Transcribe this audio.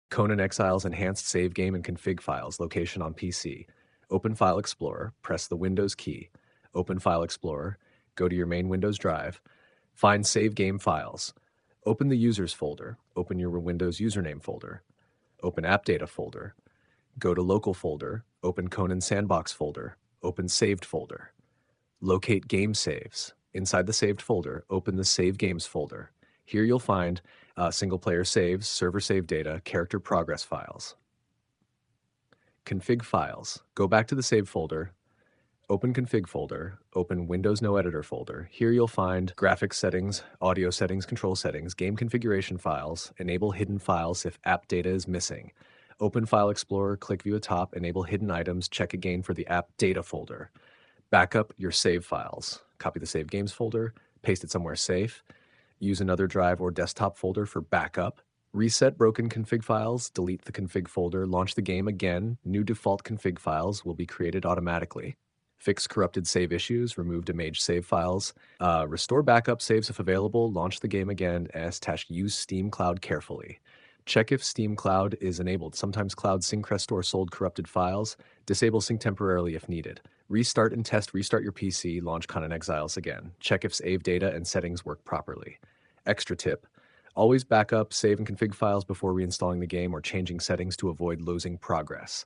Conan Exiles Enhanced save game and config files, location on PC. Open File Explorer, press the Windows key. Open File Explorer, go to your main Windows drive. Find Save Game Files. Open the Users folder. Open your Windows username folder. Open App Data folder. Go to Local folder. Open Conan Sandbox folder. Open Saved folder. Locate Game Saves. Inside the saved folder, open the Save Games folder. Here you'll find single-player saves, server save data, character progress files. Config files. Go back to the save folder, open config folder, open Windows No Editor folder. Here you'll find graphics settings, audio settings, control settings, game configuration files, enable hidden files if app data is missing. Open File Explorer, click View at top, enable hidden items, check again for the app data folder. Backup your save files. Copy the save games folder, paste it somewhere safe. Use another drive or desktop folder for backup. Reset broken config files, delete the config folder, launch the game again. New default config files will be created automatically. Fix corrupted save issues, remove damaged save files. Restore backup saves if available, launch the game again, / use Steam Cloud carefully. Check if Steam Cloud is enabled. Sometimes Cloud sync restore sold corrupted files. Disable sync temporarily if needed. Restart and restart your PC, launch Conan Exiles again. Check if save data and settings work properly. Extra tip, always back up, save and config files before reinstalling the game or changing settings to avoid losing progress.